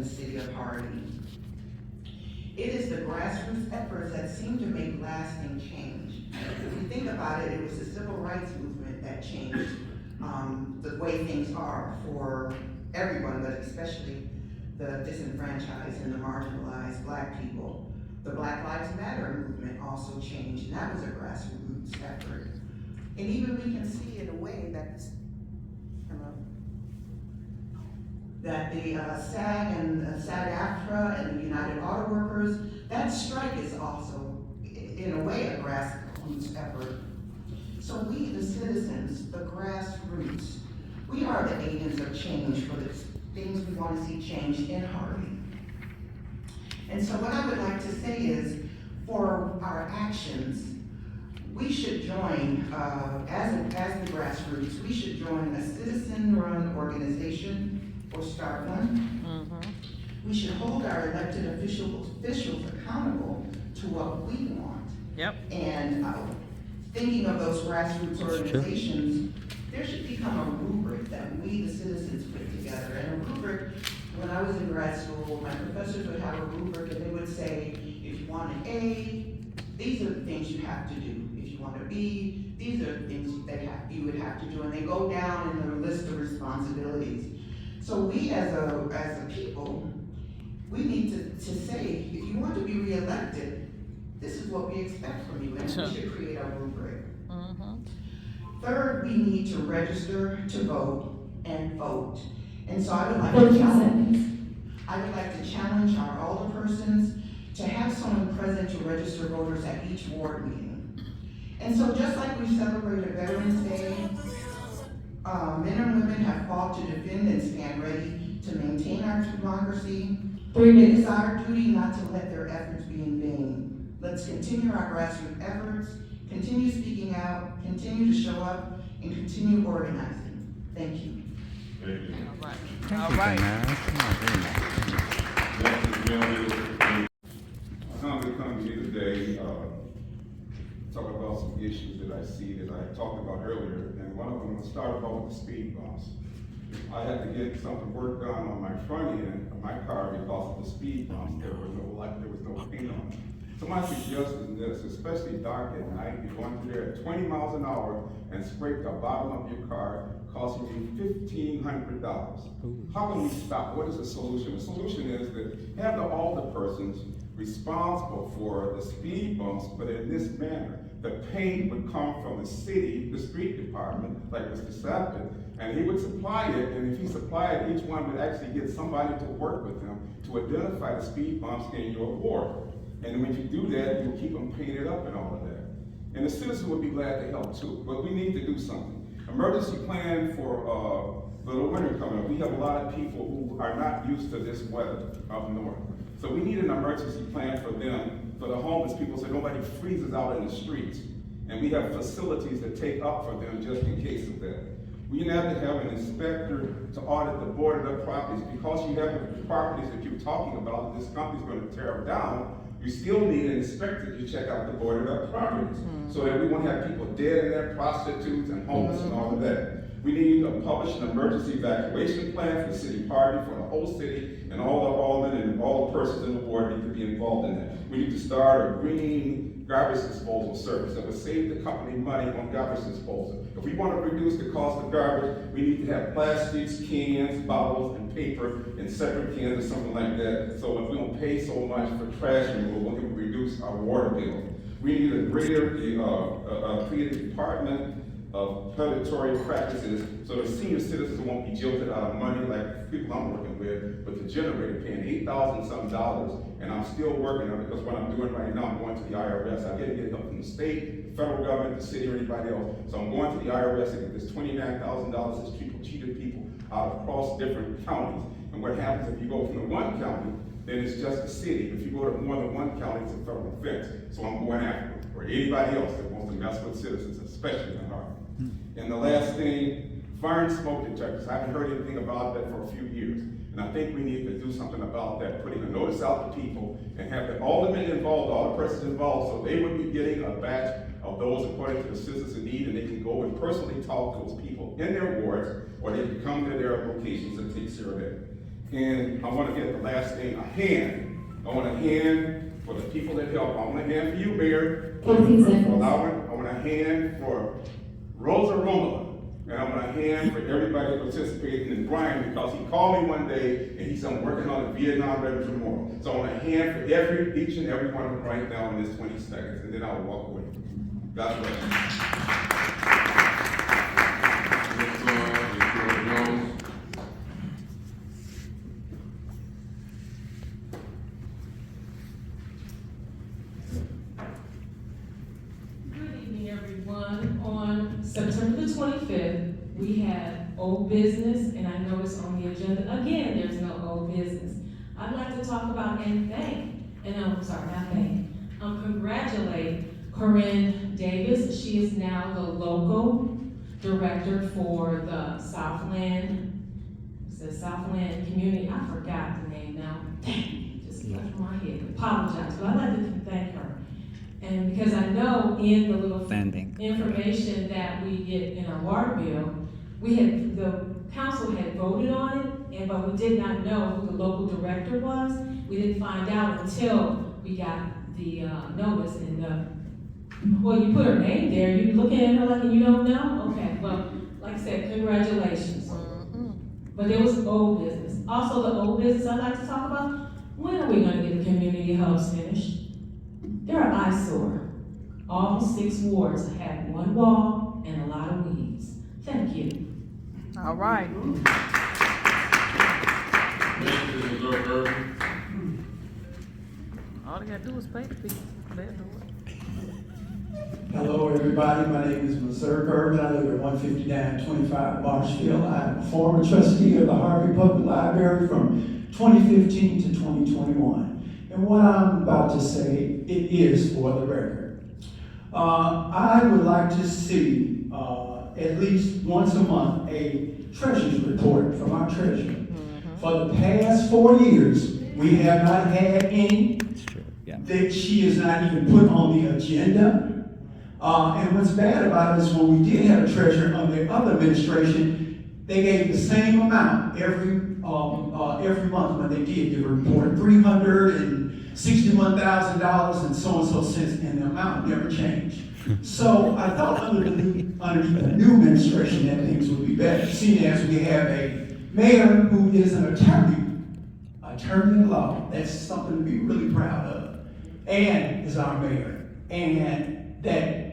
city of Harding. It is the grassroots efforts that seem to make lasting change. If you think about it, it was the civil rights movement that changed the way things are for everyone, but especially the disenfranchised and the marginalized Black people. The Black Lives Matter movement also changed, and that was a grassroots effort. And even we can see in a way that, that the SAG and SAG-AFTRA and the United Auto Workers, that strike is also, in a way, a grassroots effort. So we, the citizens, the grassroots, we are the agents of change for the things we want to see changed in Harding. And so what I would like to say is, for our actions, we should join, as the grassroots, we should join a citizen-run organization, or start one. We should hold our elected officials accountable to what we want. Yep. And thinking of those grassroots organizations, there should become a rubric that we, the citizens, put together. And a rubric, when I was in grad school, my professors would have a rubric and they would say, if you want an A, these are the things you have to do. If you want a B, these are the things you would have to do. And they go down in the list of responsibilities. So we as a people, we need to say, if you want to be reelected, this is what we expect from you, and we should create a rubric. Third, we need to register to vote and vote. And so I would like to challenge our alderpersons to have someone present to register voters at each ward meeting. And so just like we celebrated Veterans Day, men and women have fought to defend and stand ready to maintain our democracy. It is our duty not to let their efforts be in vain. Let's continue our grassroots efforts, continue speaking out, continue to show up, and continue organizing. Thank you. Thank you. All right. I'm come here today, talk about some issues that I see that I talked about earlier, and one of them, I'm gonna start off with the speed bumps. I had to get something work done on my front end of my car because of the speed bumps. There was no light, there was no paint on it. So my suggestion is this, especially dark at night, you're going through there at 20 miles an hour and scrape the bottom of your car, costing you $1,500. How can we stop? What is the solution? The solution is that have the alderpersons responsible for the speed bumps, but in this manner. The paint would come from the city, the street department, like Mr. Sappin, and he would supply it, and if he supplied it, each one would actually get somebody to work with him to identify the speed bumps in your ward. And when you do that, you'll keep them painted up and all of that. And the citizens would be glad to help too, but we need to do something. Emergency plan for the winter coming up. We have a lot of people who are not used to this weather up north. So we need an emergency plan for them, for the homeless people, so nobody freezes out in the streets. And we have facilities that take up for them just in case of that. We have to have an inspector to audit the boarded up properties. Because you have the properties that you're talking about, that this company's going to tear down, you still need an inspector to check out the boarded up properties. So that we won't have people dead in there, prostitutes and homeless and all of that. We need to publish an emergency evacuation plan for the city party, for the whole city, and all the aldermen and all the persons in the ward need to be involved in that. We need to start a green garbage disposal service that would save the company money on garbage disposal. If we want to reduce the cost of garbage, we need to have plastics, cans, bottles, and paper in separate cans or something like that. So if we don't pay so much for trash removal, we can reduce our water bill. We need a greater creative department of predatory practices so the senior citizens won't be jilted out of money like people I'm working with, but the generator paying $8,000 some, and I'm still working on it because what I'm doing right now, I'm going to the IRS. I get help from the state, the federal government, the city, or anybody else. So I'm going to the IRS to get this $29,000 that people cheated people out across different counties. And what happens if you go from the one county, then it's just the city. If you go to more than one county, it's a federal offense. So I'm going after it, or anybody else that wants to mess with citizens, especially in Harding. And the last thing, fire and smoke detectors. I haven't heard anything about that for a few years. And I think we need to do something about that, putting a notice out to people and have all the men involved, all the persons involved, so they would be getting a batch of those according to the citizens in need, and they can go and personally talk to those people in their wards, or they can come to their locations and take care of that. And I want to get the last thing, a hand. I want a hand for the people that help. I want a hand for you, Mayor. 14 seconds. I want a hand for Rosa Romola. And I want a hand for everybody participating in Brian, because he called me one day and he said, I'm working on a Vietnam Veterans Memorial. So I want a hand for each and every one of them right now in this 20 seconds, and then I'll walk away. God bless you. Good evening, everyone. On September the 25th, we had old business, and I know it's on the agenda. Again, there's no old business. I'd like to talk about congratulate Corinne Davis. She is now the local director for the Southland Community. I forgot the name now. Dang, it just left my head. Apologize, but I'd like to thank her. And because I know in the little information that we get in our water bill, the council had voted on it, but we did not know who the local director was. We didn't find out until we got the notice, and well, you put her name there. You looking at her like you don't know? Okay, well, like I said, congratulations. But there was old business. Also, the old business I'd like to talk about. When are we going to get the community hubs finished? They're an eyesore. All 6 wards have one wall and a lot of weeds. Thank you. All right. All they gotta do is pay the people. They'll do it. Hello, everybody. My name is Missouri Urban. I live at 15925 Marshfield. I'm a former trustee of the Harvey Public Library from 2015 to 2021. And what I'm about to say, it is for the record. I would like to see at least once a month a treasurer's report from our treasurer. For the past 4 years, we have not had any. That she is not even put on the agenda. And what's bad about it is when we did have a treasurer under the other administration, they gave the same amount every month when they did give a report, $361,000 and so cents, and the amount never changed. So I thought under the new administration that things would be better, seeing as we have a mayor who is an attorney in law. That's something to be really proud of. And is our mayor. And that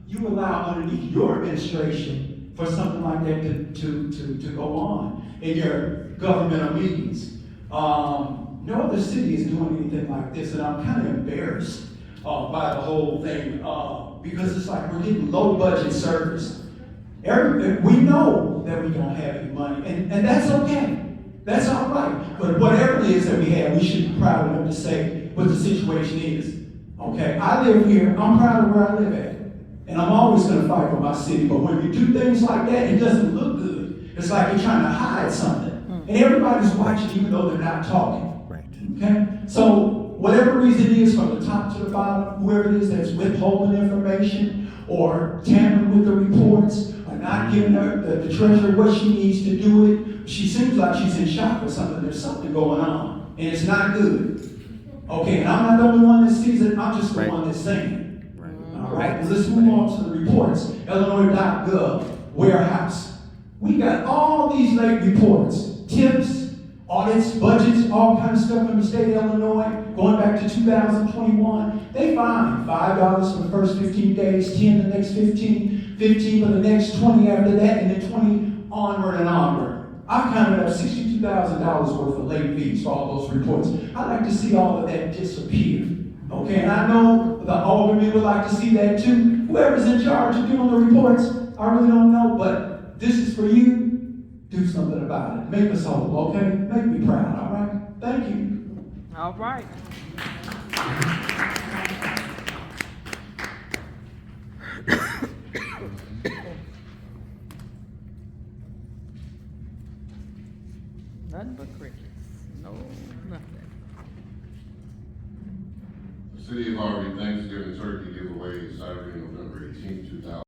you allow underneath your administration for something like that to go on in your governmental meetings. No other city is doing anything like this, and I'm kind of embarrassed by the whole thing because it's like we're getting low budget service. We know that we don't have any money, and that's okay. That's all right. But whatever it is that we have, we should be proud enough to say what the situation is. Okay, I live here. I'm proud of where I live at. And I'm always going to fight for my city. But when you do things like that, it doesn't look good. It's like you're trying to hide something. And everybody's watching even though they're not talking. Right. Okay? So whatever reason it is, from the top to the bottom, whoever it is that's withholding information or tampering with the reports or not giving her the treasurer what she needs to do it, she seems like she's in shock or something. There's something going on. And it's not good. Okay, and I'm not the only one that sees it. I'm just the one that's saying it. All right, let's move on to the reports. Illinois.gov, warehouse. We got all these late reports, tips, audits, budgets, all kinds of stuff from the state of Illinois, going back to 2021. They find $5 for the first 15 days, 10 the next 15, 15 for the next 20 after that, and then 20 onward and onward. I counted up $62,000 worth of late fees for all those reports. I'd like to see all of that disappear. Okay, and I know the aldermen would like to see that too. Whoever's in charge of doing the reports, I really don't know, but this is for you. Do something about it. Make us whole, okay? Make me proud, all right? Thank you. All right. Nothing but crickets. No, nothing. The City of Harvey Thanksgiving Turkey Giveaway is Saturday, November 18, 2000.